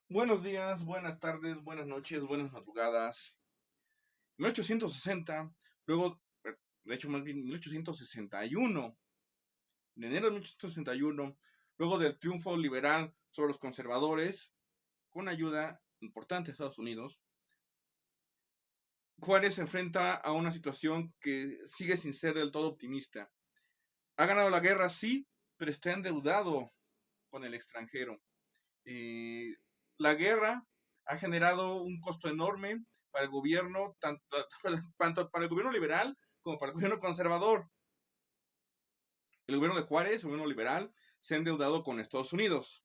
Buenos días, buenas tardes, buenas noches, buenas madrugadas. 1860, luego, de hecho más bien 1861, en enero de 1861, luego del triunfo liberal sobre los conservadores, con ayuda importante de Estados Unidos, Juárez se enfrenta a una situación que sigue sin ser del todo optimista. Ha ganado la guerra, sí, pero está endeudado con el extranjero. Eh, la guerra ha generado un costo enorme para el gobierno, tanto para el gobierno liberal como para el gobierno conservador. El gobierno de Juárez, el gobierno liberal, se ha endeudado con Estados Unidos.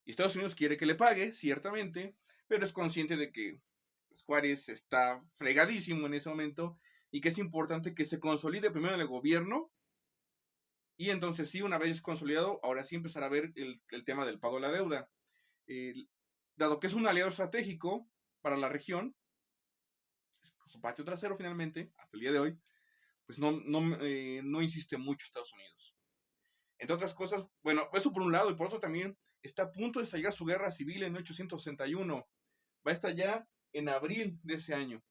Y Estados Unidos quiere que le pague, ciertamente, pero es consciente de que Juárez está fregadísimo en ese momento y que es importante que se consolide primero el gobierno y entonces sí, una vez consolidado, ahora sí empezar a ver el tema del pago de la deuda. Eh, Dado que es un aliado estratégico para la región, su patio trasero finalmente, hasta el día de hoy, pues no insiste mucho Estados Unidos. Entre otras cosas, bueno, eso por un lado, y por otro también está a punto de estallar su guerra civil en 1861. Va a estallar en abril de ese año.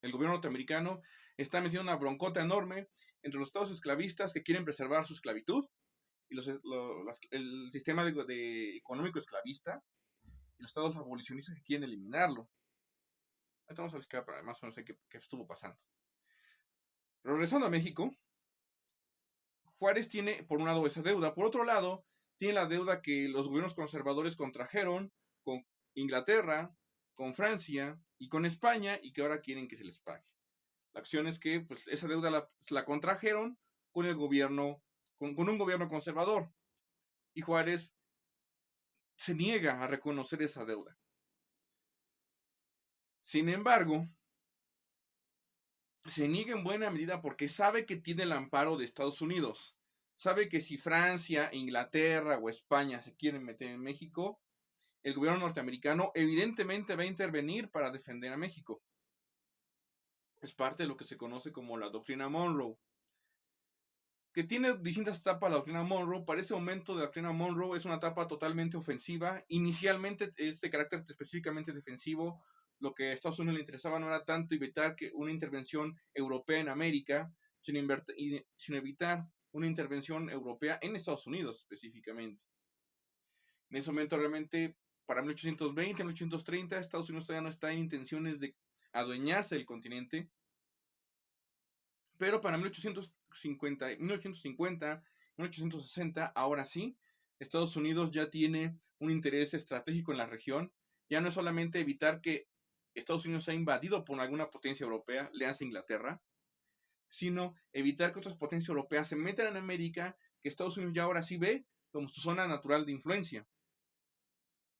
El gobierno norteamericano está metiendo una broncota enorme entre los estados esclavistas que quieren preservar su esclavitud y el sistema económico esclavista y los estados abolicionistas que quieren eliminarlo. Ahorita vamos a explicar más o menos qué estuvo pasando. Pero regresando a México, Juárez tiene por un lado esa deuda, por otro lado tiene la deuda que los gobiernos conservadores contrajeron con Inglaterra, con Francia y con España y que ahora quieren que se les pague. La acción es que pues, esa deuda la contrajeron con el gobierno, con un gobierno conservador y Juárez se niega a reconocer esa deuda. Sin embargo, se niega en buena medida porque sabe que tiene el amparo de Estados Unidos. Sabe que si Francia, Inglaterra o España se quieren meter en México, el gobierno norteamericano evidentemente va a intervenir para defender a México. Es parte de lo que se conoce como la doctrina Monroe, que tiene distintas etapas la doctrina Monroe. Para ese momento de la doctrina Monroe es una etapa totalmente ofensiva. Inicialmente es de carácter específicamente defensivo. Lo que a Estados Unidos le interesaba no era tanto evitar que una intervención europea en América, sino evitar una intervención europea en Estados Unidos específicamente. En ese momento realmente, para 1820, 1830, Estados Unidos todavía no está en intenciones de adueñarse del continente, pero para 1850, 1860, ahora sí, Estados Unidos ya tiene un interés estratégico en la región. Ya no es solamente evitar que Estados Unidos sea invadido por alguna potencia europea, le hace Inglaterra, sino evitar que otras potencias europeas se metan en América, que Estados Unidos ya ahora sí ve como su zona natural de influencia.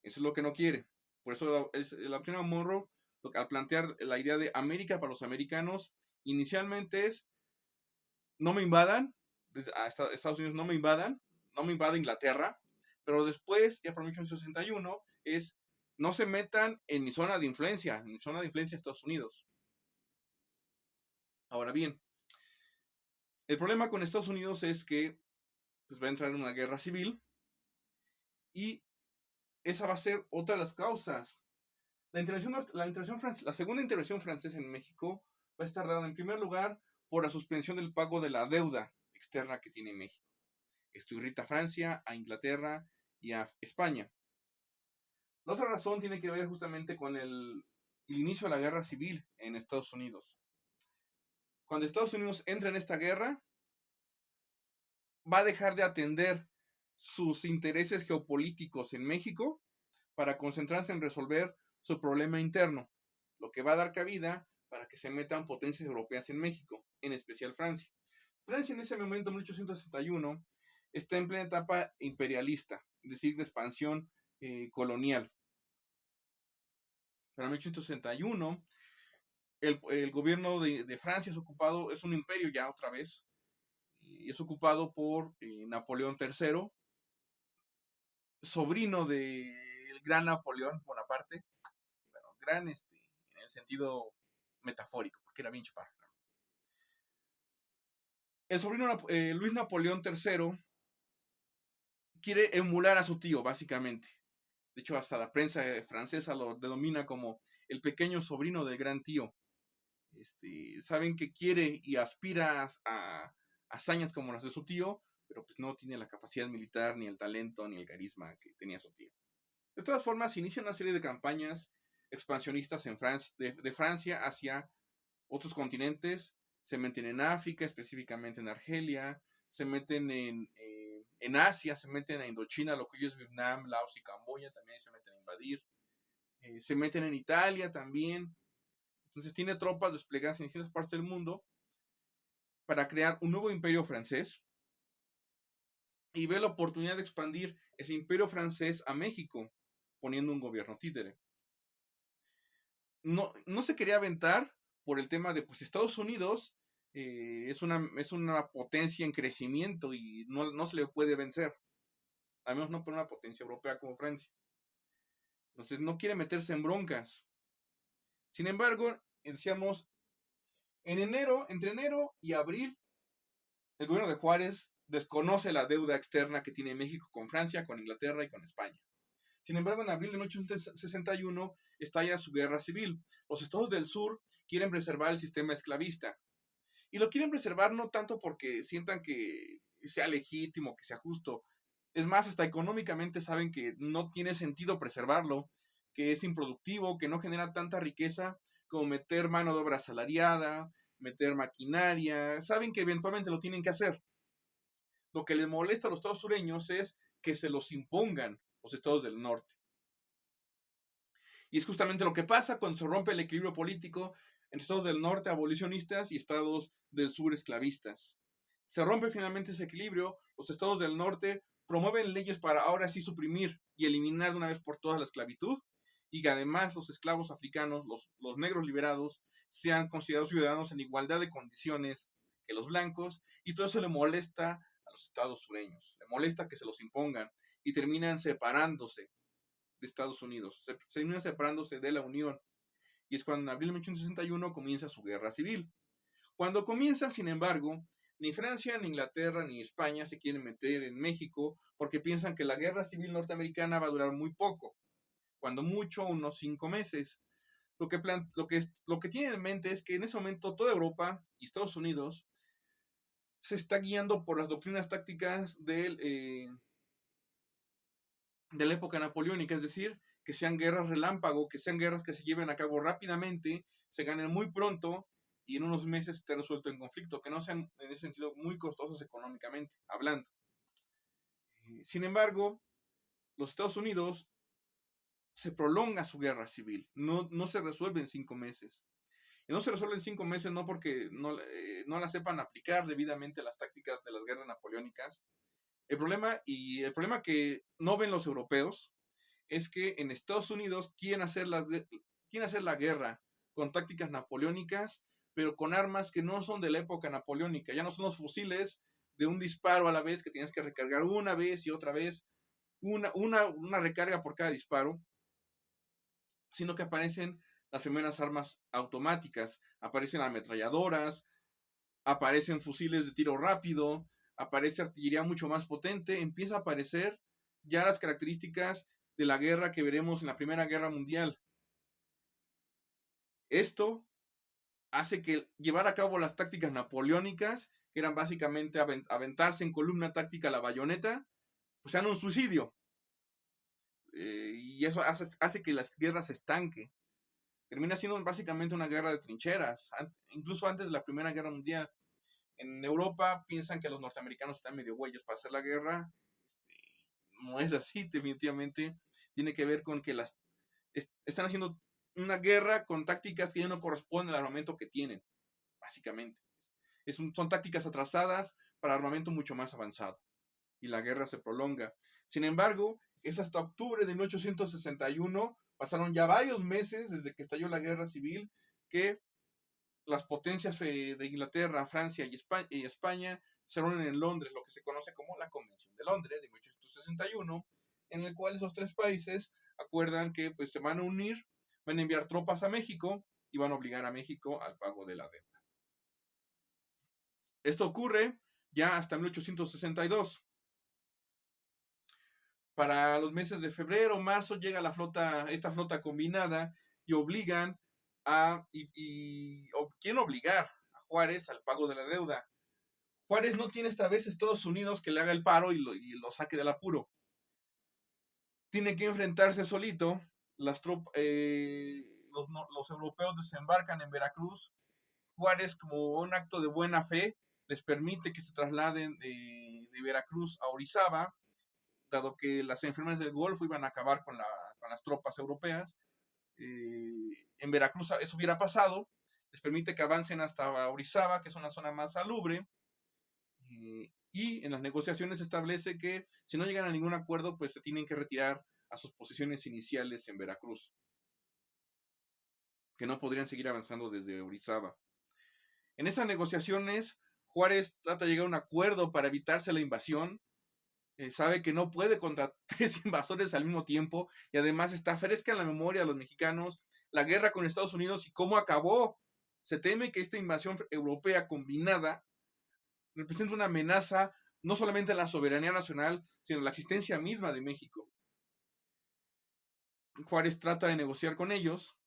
Eso es lo que no quiere. Por eso la opción Monroe, al plantear la idea de América para los americanos, inicialmente es no me invadan, a Estados Unidos no me invadan, no me invada Inglaterra, pero después, ya por 1861, es no se metan en mi zona de influencia, en mi zona de influencia de Estados Unidos. Ahora bien, el problema con Estados Unidos es que pues, va a entrar en una guerra civil y esa va a ser otra de las causas. La segunda intervención francesa en México va a estar dada en primer lugar por la suspensión del pago de la deuda externa que tiene México. Esto irrita a Francia, a Inglaterra y a España. La otra razón tiene que ver justamente con el inicio de la guerra civil en Estados Unidos. Cuando Estados Unidos entra en esta guerra, va a dejar de atender sus intereses geopolíticos en México para concentrarse en resolver su problema interno, lo que va a dar cabida para que se metan potencias europeas en México, en especial Francia. Francia en ese momento, en 1861, está en plena etapa imperialista, es decir, de expansión colonial. Para 1861, el gobierno de Francia es un imperio ya otra vez, y es ocupado por Napoleón III, sobrino del gran Napoleón Bonaparte, bueno, gran en el sentido metafórico, porque era bien chaparro. El sobrino Luis Napoleón III quiere emular a su tío, básicamente. De hecho, hasta la prensa francesa lo denomina como el pequeño sobrino del gran tío. Saben que quiere y aspira a hazañas como las de su tío, pero pues no tiene la capacidad militar, ni el talento, ni el carisma que tenía su tío. De todas formas, inicia una serie de campañas expansionistas de Francia hacia otros continentes. Se meten en África, específicamente en Argelia, se meten en Asia, se meten en Indochina, lo que hoy es Vietnam, Laos y Camboya, también se meten a invadir. Se meten en Italia también. Entonces tiene tropas desplegadas en distintas partes del mundo para crear un nuevo imperio francés y ve la oportunidad de expandir ese imperio francés a México, poniendo un gobierno títere. No se quería aventar por el tema de, pues Estados Unidos es una potencia en crecimiento y no se le puede vencer, al menos no por una potencia europea como Francia. Entonces no quiere meterse en broncas. Sin embargo, decíamos, entre enero y abril, el gobierno de Juárez desconoce la deuda externa que tiene México con Francia, con Inglaterra y con España. Sin embargo, en abril de 1861 estalla su guerra civil. Los estados del sur quieren preservar el sistema esclavista. Y lo quieren preservar no tanto porque sientan que sea legítimo, que sea justo. Es más, hasta económicamente saben que no tiene sentido preservarlo, que es improductivo, que no genera tanta riqueza como meter mano de obra asalariada, meter maquinaria. Saben que eventualmente lo tienen que hacer. Lo que les molesta a los estados sureños es que se los impongan los estados del norte. Y es justamente lo que pasa cuando se rompe el equilibrio político entre estados del norte abolicionistas y estados del sur esclavistas. Se rompe finalmente ese equilibrio, los estados del norte promueven leyes para ahora sí suprimir y eliminar de una vez por todas la esclavitud, y que además los esclavos africanos, los negros liberados, sean considerados ciudadanos en igualdad de condiciones que los blancos, y todo eso le molesta a los estados sureños, le molesta que se los impongan, y terminan separándose de Estados Unidos, se terminan separándose de la Unión, y es cuando en abril de 1861 comienza su guerra civil. Cuando comienza, sin embargo, ni Francia, ni Inglaterra, ni España se quieren meter en México porque piensan que la guerra civil norteamericana va a durar muy poco, cuando mucho, unos 5 meses. Lo que tienen en mente es que en ese momento toda Europa y Estados Unidos se está guiando por las doctrinas tácticas de la época napoleónica, es decir, que sean guerras relámpago, que sean guerras que se lleven a cabo rápidamente, se ganen muy pronto y en unos meses esté resuelto el conflicto, que no sean en ese sentido muy costosos económicamente hablando. Sin embargo, los Estados Unidos se prolonga su guerra civil, no se resuelve en 5 meses. Y no se resuelve en 5 meses no porque no la sepan aplicar debidamente las tácticas de las guerras napoleónicas. El problema que no ven los europeos es que en Estados Unidos quieren hacer la guerra con tácticas napoleónicas, pero con armas que no son de la época napoleónica. Ya no son los fusiles de un disparo a la vez que tienes que recargar una vez y otra vez, una recarga por cada disparo, sino que aparecen las primeras armas automáticas, aparecen ametralladoras, aparecen fusiles de tiro rápido, aparece artillería mucho más potente, empieza a aparecer ya las características de la guerra que veremos en la Primera Guerra Mundial. Esto hace que llevar a cabo las tácticas napoleónicas, que eran básicamente aventarse en columna táctica la bayoneta, pues sean un suicidio. Y eso hace que las guerras se estanquen. Termina siendo básicamente una guerra de trincheras, incluso antes de la Primera Guerra Mundial. En Europa piensan que los norteamericanos están medio güeyes para hacer la guerra. No es así, definitivamente. Tiene que ver con que están haciendo una guerra con tácticas que ya no corresponden al armamento que tienen, básicamente. Son tácticas atrasadas para armamento mucho más avanzado. Y la guerra se prolonga. Sin embargo, es hasta octubre de 1861, pasaron ya varios meses desde que estalló la guerra civil, que las potencias de Inglaterra, Francia y España se reúnen en Londres, lo que se conoce como la Convención de Londres de 1861, en el cual esos tres países acuerdan que pues, se van a unir, van a enviar tropas a México y van a obligar a México al pago de la deuda. Esto ocurre ya hasta 1862. Para los meses de febrero, marzo llega esta flota combinada y obligan quieren obligar a Juárez al pago de la deuda. Juárez no tiene esta vez Estados Unidos que le haga el paro y lo saque del apuro. Tiene que enfrentarse solito. Los europeos desembarcan en Veracruz. Juárez, como un acto de buena fe, les permite que se trasladen de Veracruz a Orizaba, dado que las enfermedades del Golfo iban a acabar con las tropas europeas. En Veracruz eso hubiera pasado, les permite que avancen hasta Orizaba, que es una zona más salubre, y en las negociaciones se establece que si no llegan a ningún acuerdo, pues se tienen que retirar a sus posiciones iniciales en Veracruz, que no podrían seguir avanzando desde Orizaba. En esas negociaciones, Juárez trata de llegar a un acuerdo para evitarse la invasión. Sabe que no puede contra 3 invasores al mismo tiempo, y además está fresca en la memoria de los mexicanos la guerra con Estados Unidos y cómo acabó. Se teme que esta invasión europea combinada representa una amenaza no solamente a la soberanía nacional, sino a la existencia misma de México. Juárez trata de negociar con ellos.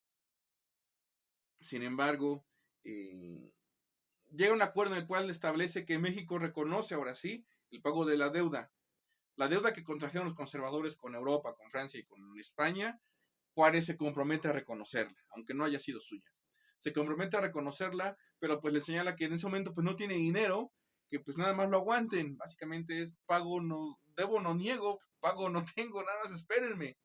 Sin embargo, llega a un acuerdo en el cual establece que México reconoce ahora sí el pago de la deuda. La deuda que contrajeron los conservadores con Europa, con Francia y con España, Juárez se compromete a reconocerla, aunque no haya sido suya. Se compromete a reconocerla, pero pues le señala que en ese momento pues no tiene dinero, que pues nada más lo aguanten. Básicamente es pago no, debo no niego, pago no tengo, nada más espérenme.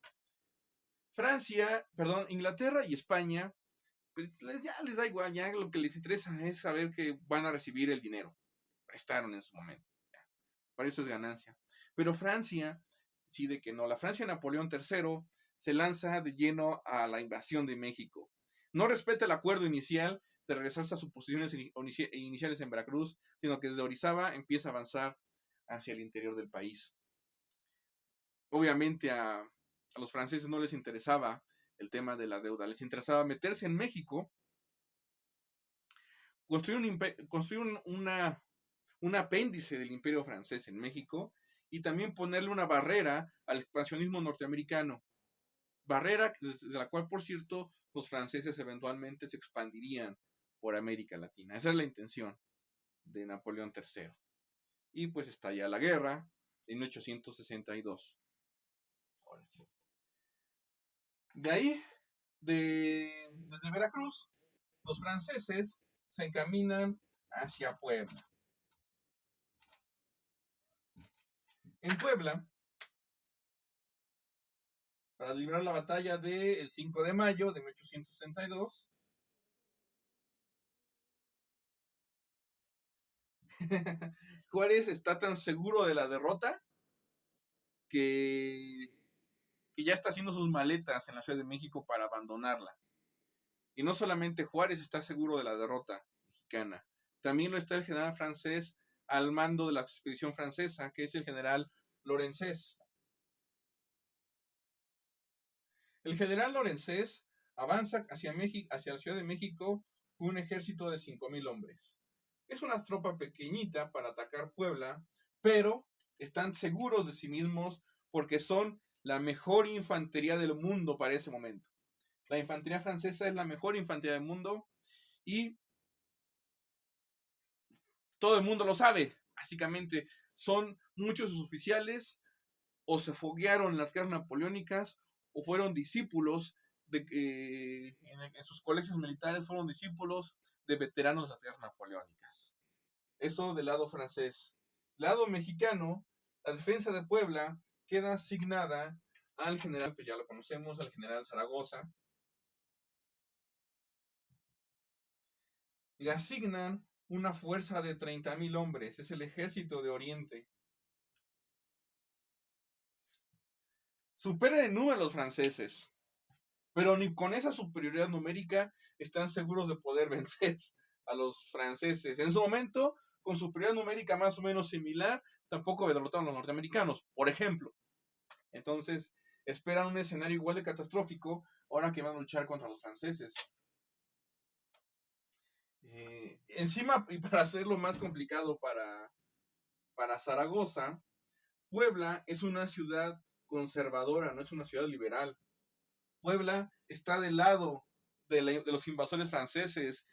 Inglaterra y España, pues ya les da igual, ya lo que les interesa es saber que van a recibir el dinero. Prestaron en su momento. Ya. Para eso es ganancia. Pero Francia decide que no. La Francia de Napoleón III se lanza de lleno a la invasión de México. No respeta el acuerdo inicial de regresarse a sus posiciones iniciales en Veracruz, sino que desde Orizaba empieza a avanzar hacia el interior del país. Obviamente a los franceses no les interesaba el tema de la deuda, les interesaba meterse en México, construir un apéndice del imperio francés en México y también ponerle una barrera al expansionismo norteamericano. Barrera desde la cual, por cierto, los franceses eventualmente se expandirían por América Latina. Esa es la intención de Napoleón III. Y pues estalla la guerra en 1862. Ahora sí. De ahí, desde Veracruz, los franceses se encaminan hacia Puebla. En Puebla, para librar la batalla del 5 de mayo de 1862, Juárez está tan seguro de la derrota que ya está haciendo sus maletas en la Ciudad de México para abandonarla. Y no solamente Juárez está seguro de la derrota mexicana, también lo está el general francés al mando de la expedición francesa, que es el general Lorenzés. El general Lorenzés avanza hacia la Ciudad de México con un ejército de 5,000 hombres. Es una tropa pequeñita para atacar Puebla, pero están seguros de sí mismos porque son la mejor infantería del mundo para ese momento. La infantería francesa es la mejor infantería del mundo y todo el mundo lo sabe. Básicamente son muchos sus oficiales o se foguearon en las guerras napoleónicas o fueron discípulos en sus colegios militares fueron discípulos de veteranos de las guerras napoleónicas. Eso del lado francés. Del lado mexicano, la defensa de Puebla queda asignada al general, pues ya lo conocemos, al general Zaragoza. Le asignan una fuerza de 30,000 hombres, es el ejército de Oriente. Superan en número a los franceses, pero ni con esa superioridad numérica están seguros de poder vencer a los franceses. En su momento, con superioridad numérica más o menos similar, tampoco derrotaron a los norteamericanos, por ejemplo. Entonces, esperan un escenario igual de catastrófico ahora que van a luchar contra los franceses. Encima, y para hacerlo más complicado para Zaragoza, Puebla es una ciudad conservadora, no es una ciudad liberal. Puebla está del lado de los invasores franceses,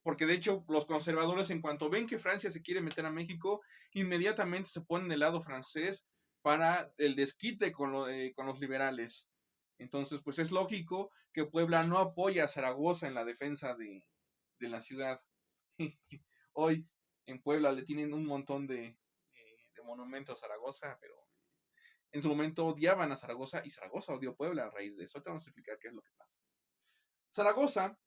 porque de hecho los conservadores, en cuanto ven que Francia se quiere meter a México, inmediatamente se ponen del lado francés para el desquite con los liberales. Entonces, pues es lógico que Puebla no apoya a Zaragoza en la defensa de la ciudad. Hoy en Puebla le tienen un montón de monumentos a Zaragoza, pero en su momento odiaban a Zaragoza y Zaragoza odió a Puebla a raíz de eso. Te vamos a explicar qué es lo que pasa. Zaragoza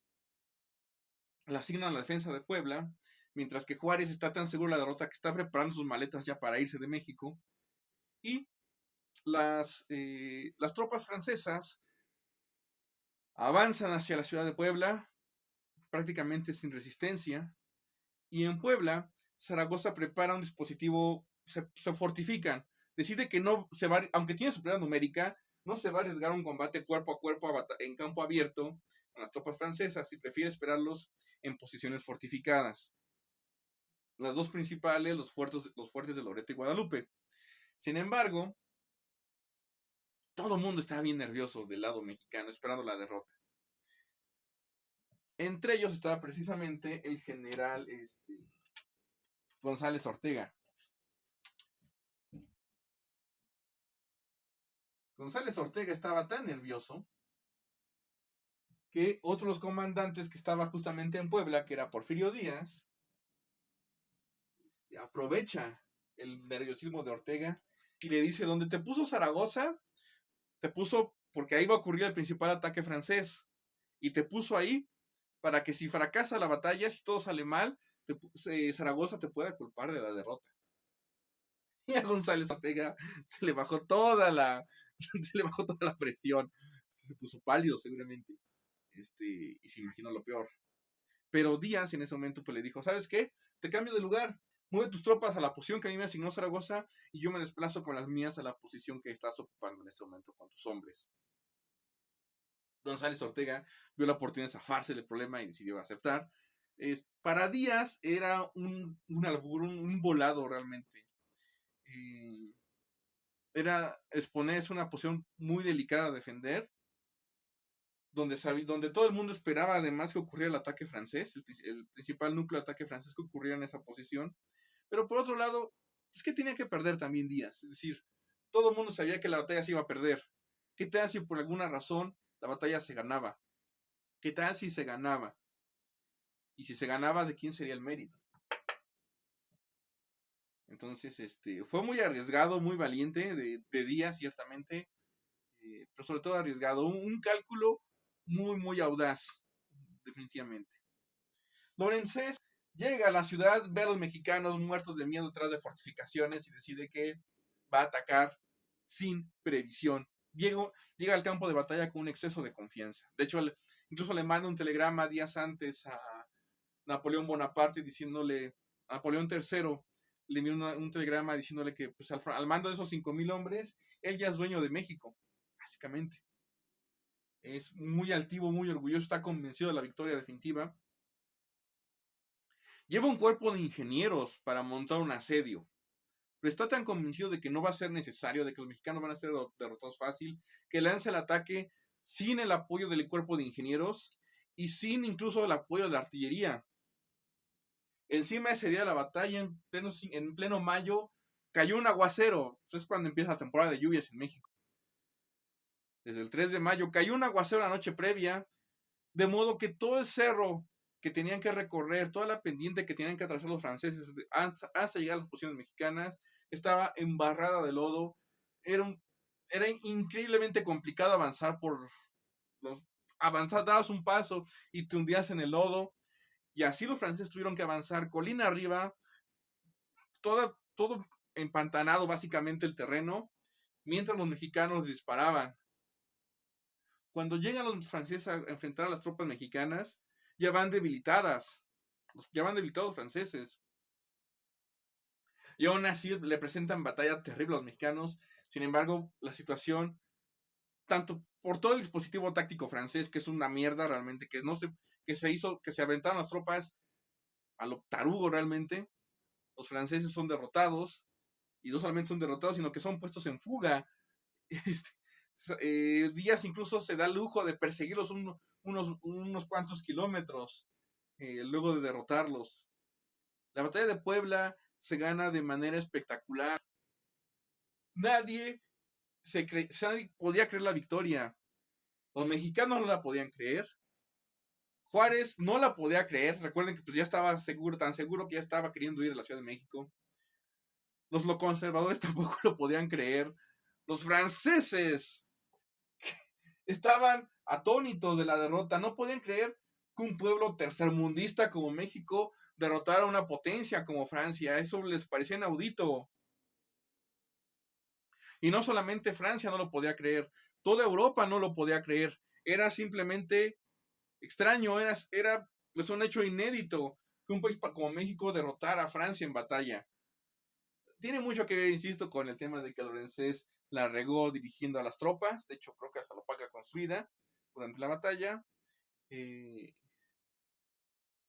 la asignan a la defensa de Puebla, mientras que Juárez está tan seguro de la derrota que está preparando sus maletas ya para irse de México. Y las tropas francesas avanzan hacia la ciudad de Puebla, prácticamente sin resistencia. Y en Puebla, Zaragoza prepara un dispositivo, se fortifican. Decide que no se va, aunque tiene superioridad numérica, no se va a arriesgar un combate cuerpo a cuerpo en campo abierto con las tropas francesas y prefiere esperarlos en posiciones fortificadas. Las dos principales, los fuertes de Loreto y Guadalupe. Sin embargo, todo el mundo estaba bien nervioso del lado mexicano, esperando la derrota. Entre ellos estaba precisamente el general González Ortega. González Ortega estaba tan nervioso que otros comandantes que estaban justamente en Puebla, que era Porfirio Díaz, aprovecha el nerviosismo de Ortega y le dice: donde te puso Zaragoza, te puso porque ahí va a ocurrir el principal ataque francés, y te puso ahí para que si fracasa la batalla, si todo sale mal, Zaragoza te pueda culpar de la derrota. Y a González Ortega se le bajó toda la presión, se puso pálido seguramente, y se imaginó lo peor. Pero Díaz en ese momento pues le dijo: ¿sabes qué? Te cambio de lugar, mueve tus tropas a la posición que a mí me asignó Zaragoza y yo me desplazo con las mías a la posición que estás ocupando en este momento con tus hombres. González Ortega vio la oportunidad de zafarse del problema y decidió aceptar. Para Díaz era un albur, un volado realmente. Era exponerse una posición muy delicada a defender, donde todo el mundo esperaba además que ocurriera el ataque francés, el principal núcleo de ataque francés que ocurriera en esa posición. Pero por otro lado, pues que tenía que perder también Díaz. Es decir, todo el mundo sabía que la batalla se iba a perder. ¿Qué tal si por alguna razón la batalla se ganaba? ¿Qué tal si se ganaba? Y si se ganaba, ¿de quién sería el mérito? Entonces, fue muy arriesgado, muy valiente de Díaz, ciertamente, pero sobre todo arriesgado. Un cálculo muy, muy audaz, definitivamente. Lorenzés llega a la ciudad, ve a los mexicanos muertos de miedo detrás de fortificaciones y decide que va a atacar sin previsión. Llega al campo de batalla con un exceso de confianza. De hecho, incluso le manda un telegrama días antes a Napoleón Bonaparte diciéndole, a Napoleón III le envió un telegrama diciéndole que pues, al mando de esos 5,000 hombres, él ya es dueño de México, básicamente. Es muy altivo, muy orgulloso, está convencido de la victoria definitiva. Lleva un cuerpo de ingenieros para montar un asedio, pero está tan convencido de que no va a ser necesario, de que los mexicanos van a ser derrotados fácil, que lanza el ataque sin el apoyo del cuerpo de ingenieros y sin incluso el apoyo de la artillería. Encima ese día de la batalla, en pleno mayo, cayó un aguacero. Eso es cuando empieza la temporada de lluvias en México. Desde el 3 de mayo cayó un aguacero la noche previa, de modo que todo el cerro que tenían que recorrer, toda la pendiente que tenían que atravesar los franceses hasta llegar a las posiciones mexicanas, estaba embarrada de lodo. Era increíblemente complicado avanzar dabas un paso y te hundías en el lodo. Y así los franceses tuvieron que avanzar colina arriba, todo empantanado básicamente el terreno, mientras los mexicanos disparaban. Cuando llegan los franceses a enfrentar a las tropas mexicanas, ya van debilitados los franceses. Y aún así le presentan batalla terrible a los mexicanos. Sin embargo, la situación, tanto por todo el dispositivo táctico francés, que es una mierda realmente, que se aventaron las tropas a lo tarugo realmente. Los franceses son derrotados, y no solamente son derrotados, sino que son puestos en fuga Díaz incluso se da el lujo de perseguirlos unos cuantos kilómetros luego de derrotarlos. La batalla de Puebla se gana de manera espectacular. Nadie podía creer la victoria. Los mexicanos no la podían creer. Juárez no la podía creer. Recuerden que pues ya estaba seguro, tan seguro que ya estaba queriendo ir a la Ciudad de México. Los conservadores tampoco lo podían creer. Los franceses estaban atónitos de la derrota. No podían creer que un pueblo tercermundista como México derrotara a una potencia como Francia. Eso les parecía inaudito. Y no solamente Francia no lo podía creer, toda Europa no lo podía creer. Era simplemente extraño, era pues un hecho inédito que un país como México derrotara a Francia en batalla. Tiene mucho que ver, insisto, con el tema de que Lorenzés la regó dirigiendo a las tropas. De hecho, creo que hasta lo paga con su vida durante la batalla.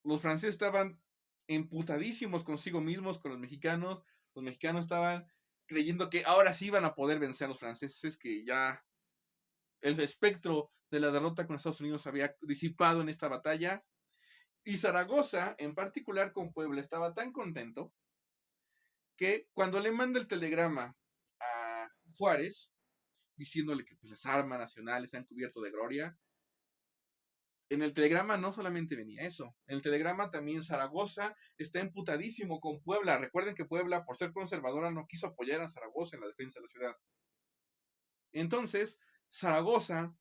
Los franceses estaban emputadísimos consigo mismos, con los mexicanos. Los mexicanos estaban creyendo que ahora sí iban a poder vencer a los franceses, que ya el espectro de la derrota con Estados Unidos había disipado en esta batalla. Y Zaragoza, en particular con Puebla, estaba tan contento que cuando le manda el telegrama a Juárez, diciéndole que pues, las armas nacionales se han cubierto de gloria, en el telegrama no solamente venía eso, en el telegrama también Zaragoza está emputadísimo con Puebla. Recuerden que Puebla, por ser conservadora, no quiso apoyar a Zaragoza en la defensa de la ciudad. Entonces, Zaragoza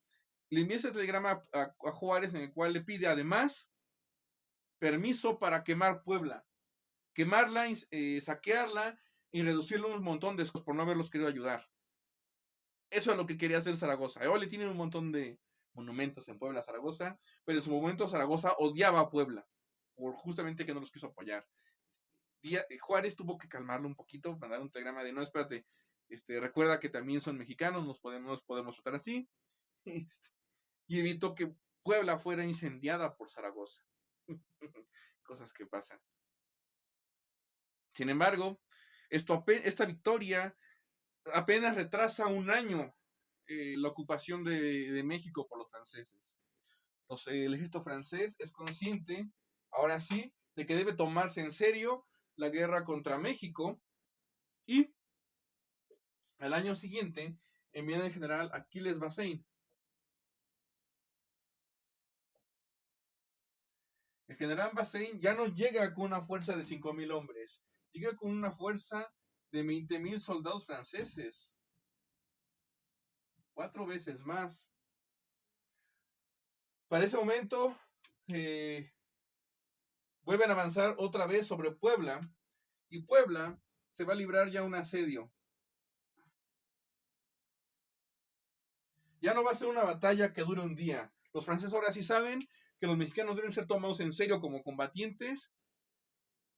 le envía ese telegrama a Juárez en el cual le pide además permiso para quemar Puebla, quemarla, saquearla y reducirle un montón de cosas por no haberlos querido ayudar. Eso es lo que quería hacer Zaragoza. Ahora le tienen un montón de monumentos en Puebla, Zaragoza, pero en su momento Zaragoza odiaba a Puebla por justamente que no los quiso apoyar. Juárez tuvo que calmarlo un poquito, mandar un telegrama de no, espérate, recuerda que también son mexicanos, nos podemos tratar así, y evitó que Puebla fuera incendiada por Zaragoza. Cosas que pasan. Sin embargo, esta victoria apenas retrasa un año la ocupación de México por los franceses. El ejército francés es consciente, ahora sí, de que debe tomarse en serio la guerra contra México y al año siguiente envían al general Aquiles Bazaine. El general Bazaine ya no llega con una fuerza de 5,000 hombres, llega con una fuerza de 20,000 soldados franceses. 4 veces más. Para ese momento, vuelven a avanzar otra vez sobre Puebla, y Puebla se va a librar ya un asedio. Ya no va a ser una batalla que dure un día. Los franceses ahora sí saben que los mexicanos deben ser tomados en serio como combatientes,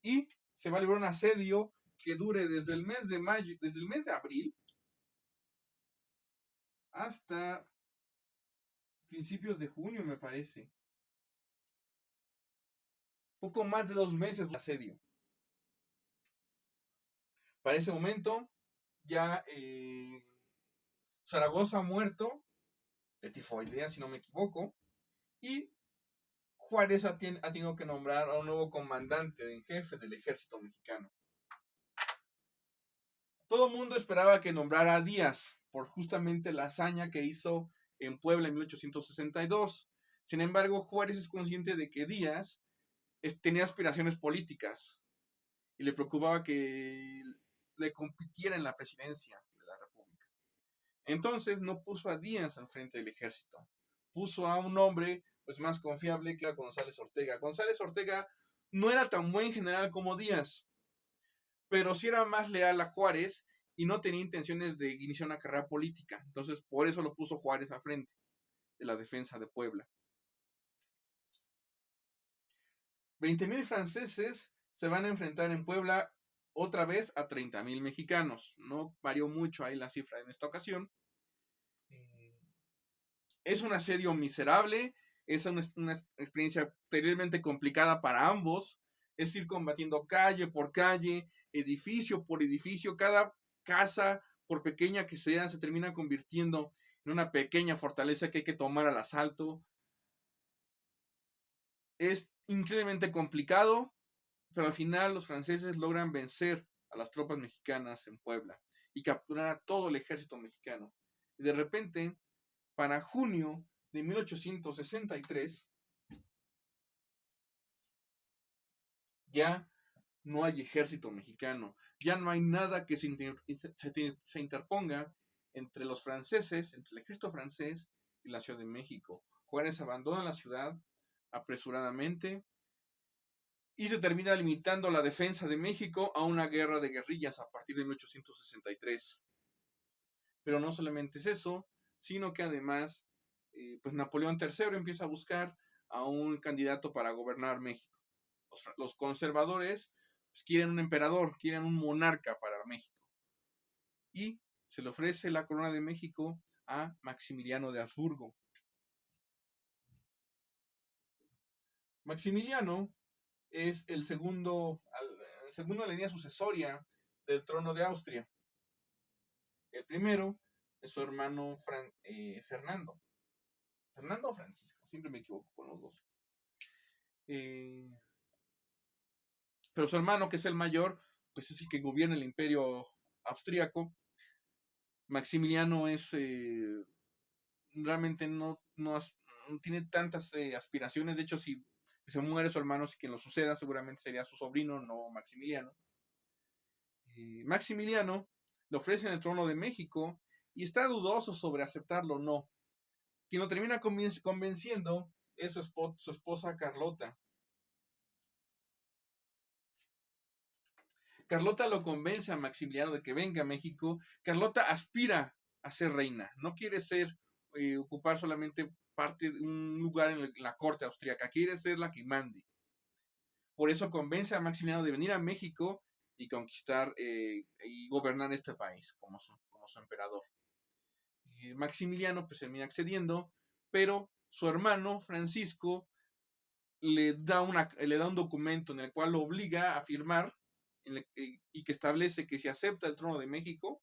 y se va a librar un asedio que dure desde el mes de mayo, desde el mes de abril hasta principios de junio, me parece. Poco más de 2 meses de asedio. Para ese momento, ya Zaragoza ha muerto de tifoidea, si no me equivoco, y Juárez ha tenido que nombrar a un nuevo comandante en jefe del ejército mexicano. Todo el mundo esperaba que nombrara a Díaz por justamente la hazaña que hizo en Puebla en 1862. Sin embargo, Juárez es consciente de que Díaz tenía aspiraciones políticas y le preocupaba que le compitiera en la presidencia de la República. Entonces no puso a Díaz al frente del ejército, puso a un hombre pues más confiable, que era González Ortega. González Ortega no era tan buen general como Díaz, pero sí era más leal a Juárez y no tenía intenciones de iniciar una carrera política. Entonces por eso lo puso Juárez al frente de la defensa de Puebla. 20,000 franceses se van a enfrentar en Puebla otra vez a 30,000 mexicanos. No varió mucho ahí la cifra en esta ocasión. Es un asedio miserable, es una experiencia terriblemente complicada para ambos. Es ir combatiendo calle por calle, edificio por edificio. Cada casa por pequeña que sea, se termina convirtiendo en una pequeña fortaleza que hay que tomar al asalto. Es increíblemente complicado, pero al final los franceses logran vencer a las tropas mexicanas en Puebla y capturar a todo el ejército mexicano. Y de repente, para junio de 1863, ya no hay ejército mexicano, ya no hay nada que se interponga entre los franceses, entre el ejército francés y la Ciudad de México. Juárez abandona la ciudad apresuradamente y se termina limitando la defensa de México a una guerra de guerrillas a partir de 1863. Pero no solamente es eso, sino que además, pues Napoleón III empieza a buscar a un candidato para gobernar México. Los conservadores pues, quieren un emperador, quieren un monarca para México. Y se le ofrece la corona de México a Maximiliano de Habsburgo. Maximiliano es el segundo en la línea sucesoria del trono de Austria. El primero es su hermano Fernando. Fernando o Francisco, siempre me equivoco con los dos. Pero su hermano, que es el mayor, pues es el que gobierna el imperio austríaco. Maximiliano es realmente no tiene tantas aspiraciones. De hecho, si se muere su hermano, si quien lo suceda, seguramente sería su sobrino, no Maximiliano. Maximiliano le ofrecen el trono de México y está dudoso sobre aceptarlo o no. Quien lo termina convenciendo es su esposa Carlota. Carlota lo convence a Maximiliano de que venga a México. Carlota aspira a ser reina, no quiere ocupar solamente parte de un lugar en la corte austríaca, quiere ser la que mande. Por eso convence a Maximiliano de venir a México y conquistar y gobernar este país como su emperador. Maximiliano pues termina accediendo, pero su hermano Francisco le da un documento en el cual lo obliga a firmar y que establece que si acepta el trono de México,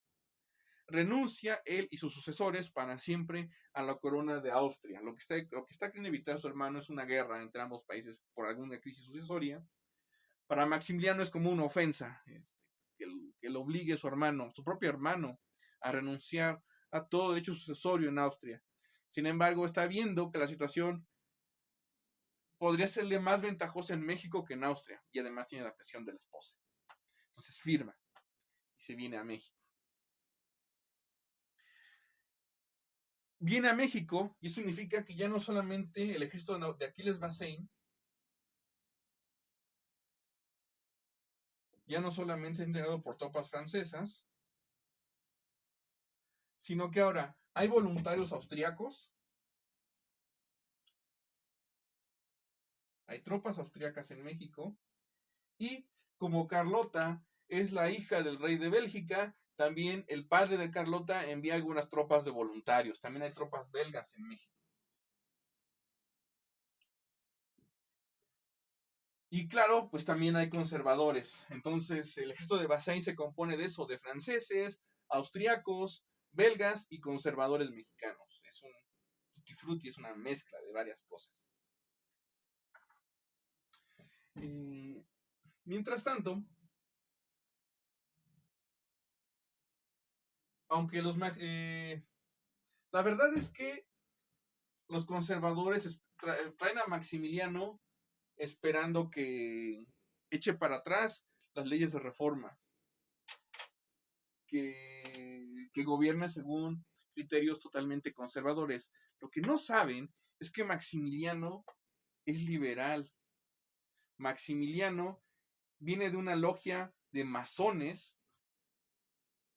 renuncia él y sus sucesores para siempre a la corona de Austria. Lo que está queriendo evitar su hermano es una guerra entre ambos países por alguna crisis sucesoria. Para Maximiliano es como una ofensa que lo obligue su hermano, su propio hermano, a renunciar a todo derecho sucesorio en Austria. Sin embargo, está viendo que la situación podría serle más ventajosa en México que en Austria, y además tiene la presión de la esposa. Entonces firma y se viene a México. Viene a México y eso significa que ya no solamente el ejército de Aquiles Bazaine, ya no solamente es integrado por tropas francesas, sino que ahora hay voluntarios austriacos, hay tropas austriacas en México, y como Carlota es la hija del rey de Bélgica, también el padre de Carlota envía algunas tropas de voluntarios. También hay tropas belgas en México. Y claro, pues también hay conservadores. Entonces, el ejército de Bazaine se compone de eso, de franceses, austriacos, belgas y conservadores mexicanos. Es un tutti frutti, es una mezcla de varias cosas. Mientras tanto, aunque la verdad es que los conservadores traen a Maximiliano esperando que eche para atrás las leyes de reforma, que gobierne según criterios totalmente conservadores. Lo que no saben es que Maximiliano es liberal. Maximiliano viene de una logia de masones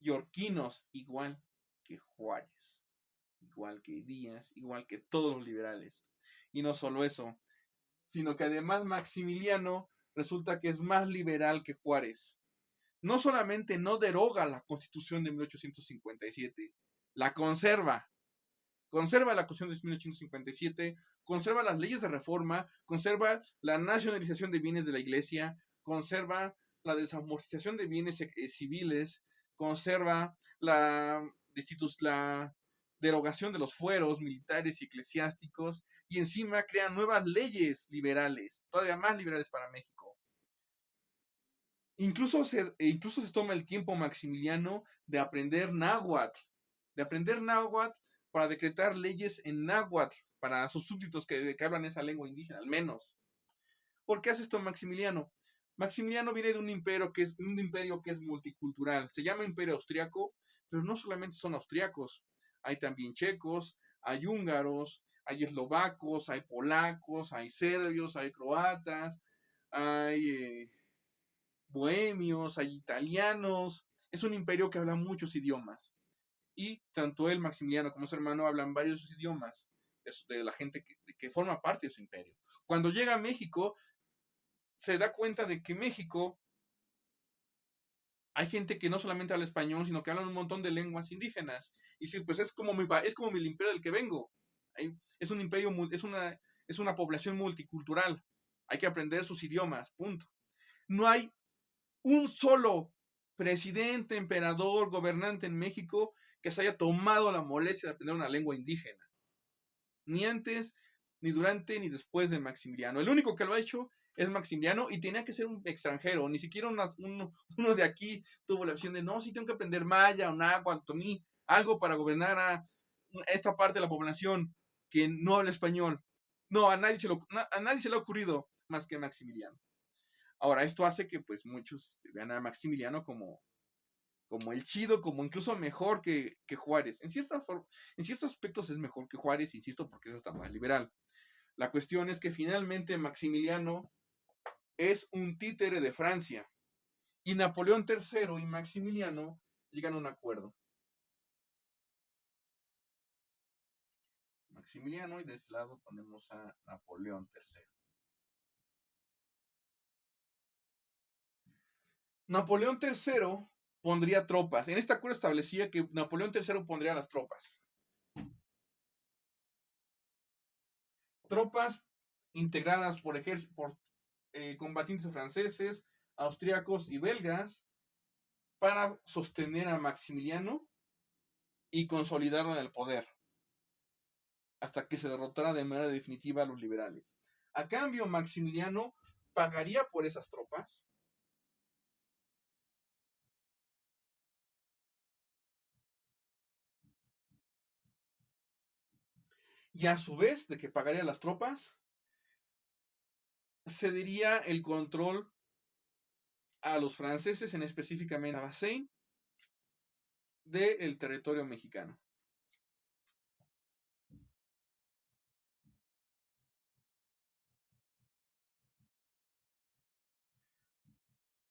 yorquinos, igual que Juárez, igual que Díaz, igual que todos los liberales. Y no solo eso, sino que además Maximiliano resulta que es más liberal que Juárez. No solamente no deroga la Constitución de 1857, la conserva. Conserva la Constitución de 1857, conserva las leyes de reforma, conserva la nacionalización de bienes de la Iglesia, conserva la desamortización de bienes civiles, conserva la derogación de los fueros militares y eclesiásticos, y encima crea nuevas leyes liberales, todavía más liberales para México. Incluso se toma el tiempo Maximiliano de aprender náhuatl para decretar leyes en náhuatl para sus súbditos que hablan esa lengua indígena, al menos. ¿Por qué hace esto Maximiliano? Maximiliano viene de un imperio que es multicultural. Se llama Imperio Austriaco, pero no solamente son austriacos. Hay también checos, hay húngaros, hay eslovacos, hay polacos, hay serbios, hay croatas, hay bohemios, hay italianos. Es un imperio que habla muchos idiomas. Y tanto él, Maximiliano, como su hermano hablan varios idiomas de la gente que forma parte de su imperio. Cuando llega a México, se da cuenta de que México hay gente que no solamente habla español, sino que hablan un montón de lenguas indígenas. Y sí, pues es como el imperio del que vengo. Es un imperio, es una población multicultural. Hay que aprender sus idiomas, punto. No hay un solo presidente, emperador, gobernante en México que se haya tomado la molestia de aprender una lengua indígena. Ni antes, ni durante, ni después de Maximiliano. El único que lo ha hecho es Maximiliano y tenía que ser un extranjero. Ni siquiera uno de aquí tuvo la opción de, no, sí tengo que aprender maya o náhuatl, otomí, algo para gobernar a esta parte de la población que no habla español. No, a nadie se le ha ocurrido más que Maximiliano. Ahora, esto hace que pues muchos vean a Maximiliano como el chido, como incluso mejor que Juárez. En ciertos aspectos es mejor que Juárez, insisto, porque es hasta más liberal. La cuestión es que finalmente Maximiliano es un títere de Francia. Y Napoleón III y Maximiliano llegan a un acuerdo. Maximiliano, y de ese lado ponemos a Napoleón III. Napoleón III pondría tropas. En este acuerdo establecía que Napoleón III pondría las tropas. Tropas integradas por combatientes franceses, austriacos y belgas para sostener a Maximiliano y consolidarlo en el poder hasta que se derrotara de manera definitiva a los liberales. A cambio, Maximiliano pagaría por esas tropas y a su vez de que pagaría las tropas, cedería el control a los franceses, en específicamente a Bazaine, del territorio mexicano.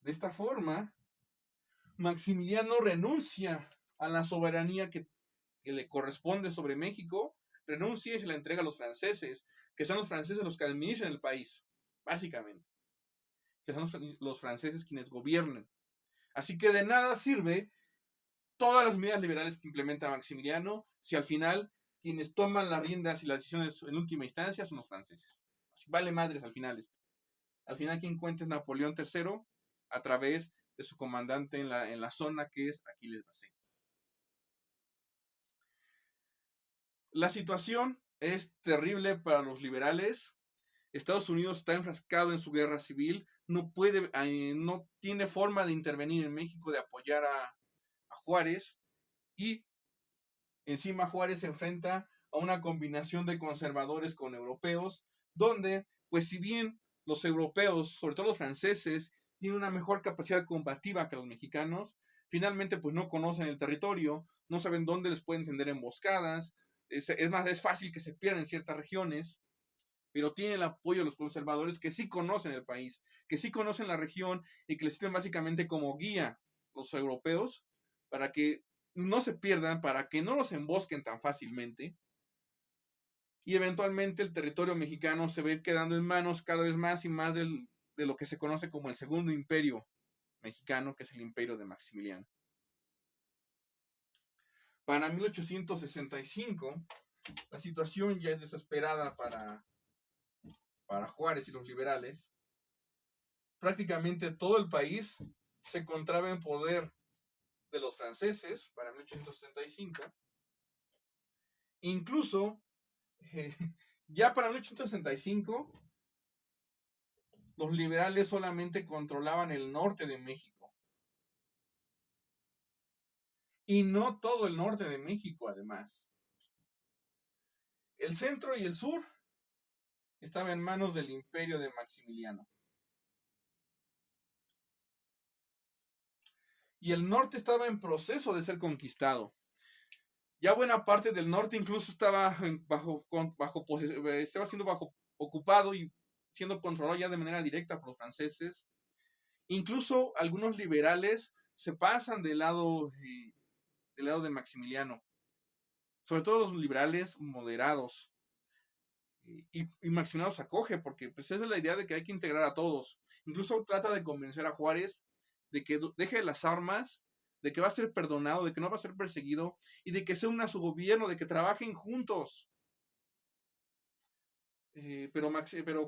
De esta forma, Maximiliano renuncia a la soberanía que le corresponde sobre México, renuncia y se la entrega a los franceses, que son los franceses los que administran el país, básicamente, que son los franceses quienes gobiernan. Así que de nada sirve todas las medidas liberales que implementa Maximiliano si al final quienes toman las riendas y las decisiones en última instancia son los franceses. Así vale madres al final esto. Al final quien cuenta es Napoleón III a través de su comandante en la zona que es Aquiles Bazaine. La situación es terrible para los liberales. Estados Unidos está enfrascado en su guerra civil, no tiene forma de intervenir en México, de apoyar a Juárez, y encima Juárez se enfrenta a una combinación de conservadores con europeos, donde, pues si bien los europeos, sobre todo los franceses, tienen una mejor capacidad combativa que los mexicanos, finalmente pues no conocen el territorio, no saben dónde les pueden tender emboscadas, es fácil que se pierdan en ciertas regiones, pero tienen el apoyo de los conservadores que sí conocen el país, que sí conocen la región y que les sirven básicamente como guía los europeos para que no se pierdan, para que no los embosquen tan fácilmente, y eventualmente el territorio mexicano se ve quedando en manos cada vez más y más de lo que se conoce como el segundo imperio mexicano, que es el imperio de Maximiliano. Para 1865, la situación ya es desesperada para Juárez y los liberales. Prácticamente todo el país se encontraba en poder de los franceses para 1865. Incluso, ya para 1865, los liberales solamente controlaban el norte de México. Y no todo el norte de México, además. El centro y el sur estaban en manos del imperio de Maximiliano. Y el norte estaba en proceso de ser conquistado. Ya buena parte del norte incluso estaba siendo ocupado y siendo controlado ya de manera directa por los franceses. Incluso algunos liberales se pasan del lado de Maximiliano, sobre todo los liberales moderados. Y Maximiliano se acoge porque pues, esa es la idea de que hay que integrar a todos. Incluso trata de convencer a Juárez de que deje las armas, de que va a ser perdonado, de que no va a ser perseguido y de que se una a su gobierno, de que trabajen juntos. Pero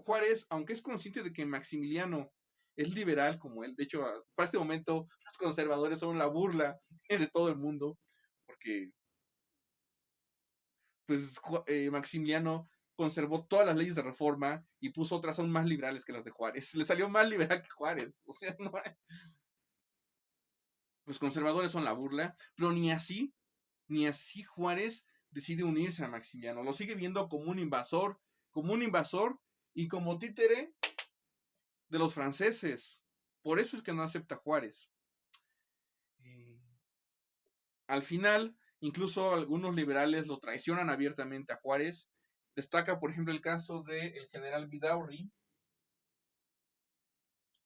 Juárez, aunque es consciente de que Maximiliano es liberal como él, de hecho, para este momento los conservadores son la burla de todo el mundo, porque pues Maximiliano conservó todas las leyes de reforma y puso otras aún más liberales que las de Juárez. Le salió más liberal que Juárez. O sea, no hay... Los conservadores son la burla, pero ni así Juárez decide unirse a Maximiliano. Lo sigue viendo como un invasor y como títere de los franceses. Por eso es que no acepta Juárez. Al final, incluso algunos liberales lo traicionan abiertamente a Juárez. Destaca, por ejemplo, el caso del general Vidaurri.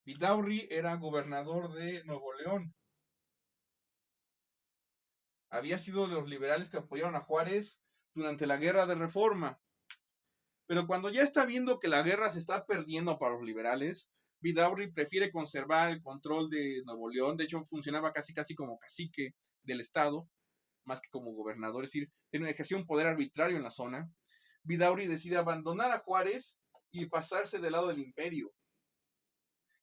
Vidaurri era gobernador de Nuevo León. Había sido de los liberales que apoyaron a Juárez durante la Guerra de Reforma. Pero cuando ya está viendo que la guerra se está perdiendo para los liberales, Vidaurri prefiere conservar el control de Nuevo León. De hecho, funcionaba casi como cacique del estado, más que como gobernador, es decir, ejercía un poder arbitrario en la zona. Vidaurri decide abandonar a Juárez y pasarse del lado del imperio.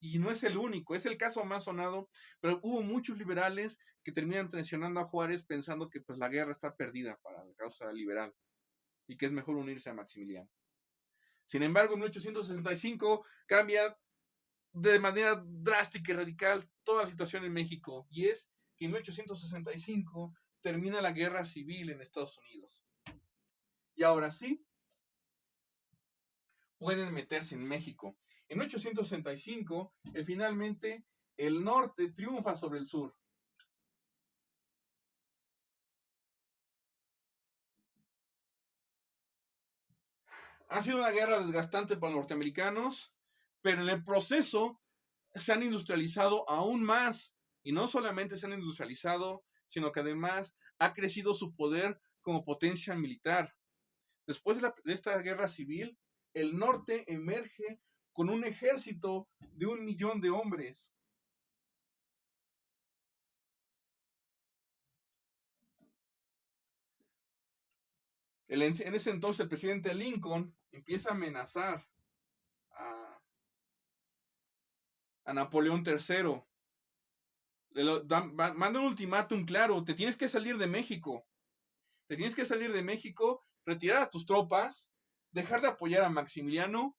Y no es el único, es el caso más sonado, pero hubo muchos liberales que terminan traicionando a Juárez pensando que pues la guerra está perdida para la causa liberal y que es mejor unirse a Maximiliano. Sin embargo, en 1865 cambia de manera drástica y radical toda la situación en México, y es que en 1865 termina la guerra civil en Estados Unidos. Y ahora sí, pueden meterse en México. En 1865, finalmente, el norte triunfa sobre el sur. Ha sido una guerra desgastante para los norteamericanos, pero en el proceso se han industrializado aún más. Y no solamente se han industrializado, sino que además ha crecido su poder como potencia militar. Después de esta guerra civil, el norte emerge con un ejército de 1 millón de hombres. En ese entonces el presidente Lincoln empieza a amenazar a Napoleón III. Manda un ultimátum claro: te tienes que salir de México. Te tienes que salir de México, retirar a tus tropas, dejar de apoyar a Maximiliano,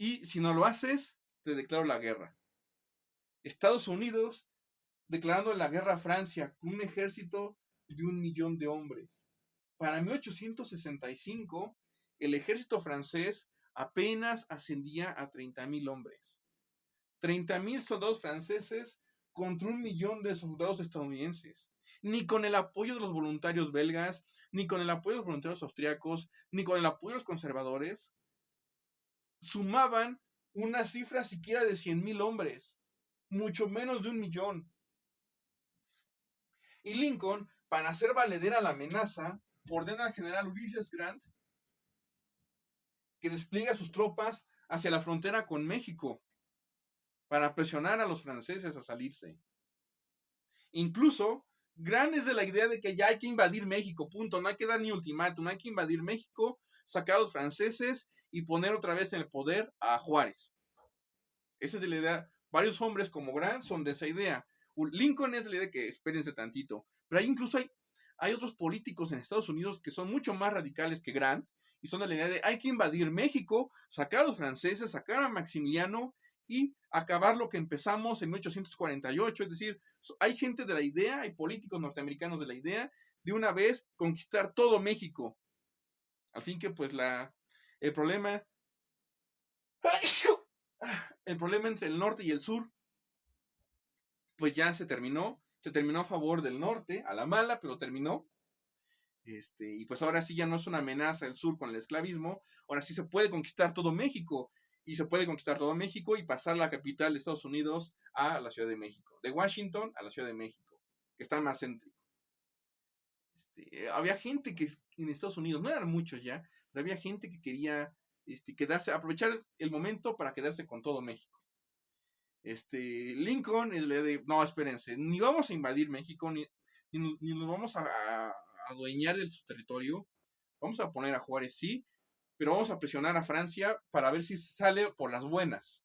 y si no lo haces, te declaro la guerra. Estados Unidos declarando la guerra a Francia con un ejército de 1 millón de hombres. Para 1865, el ejército francés apenas ascendía a 30,000 hombres. 30,000 soldados franceses contra 1 millón de soldados estadounidenses. Ni con el apoyo de los voluntarios belgas, ni con el apoyo de los voluntarios austriacos, ni con el apoyo de los conservadores, sumaban una cifra siquiera de 100,000 hombres, mucho menos de 1 millón. Y Lincoln, para hacer valedera la amenaza, ordena al general Ulysses Grant que despliegue a sus tropas hacia la frontera con México para presionar a los franceses a salirse. Incluso, Grant es de la idea de que ya hay que invadir México, punto, no hay que dar ni ultimátum, hay que invadir México, sacar a los franceses y poner otra vez en el poder a Juárez. Esa es de la idea. Varios hombres como Grant son de esa idea. cool. Lincoln es la idea de que espérense tantito. Pero hay otros políticos en Estados Unidos que son mucho más radicales que Grant y son de la idea de hay que invadir México, sacar a los franceses, sacar a Maximiliano y acabar lo que empezamos en 1848. Es decir, hay gente de la idea, hay políticos norteamericanos de la idea de una vez conquistar todo México. Al fin que pues el problema entre el norte y el sur pues ya se terminó a favor del norte, a la mala, pero terminó. Y pues ahora sí ya no es una amenaza el sur con el esclavismo, ahora sí se puede conquistar todo México, y se puede conquistar todo México y pasar la capital de Estados Unidos a la Ciudad de México, de Washington a la Ciudad de México, que está más céntrico. Había gente que en Estados Unidos, no eran muchos ya, pero había gente que quería aprovechar el momento para quedarse con todo México. Lincoln es la de, no, espérense, ni vamos a invadir México, ni nos vamos a adueñar de su territorio, vamos a poner a Juárez, sí, pero vamos a presionar a Francia para ver si sale por las buenas.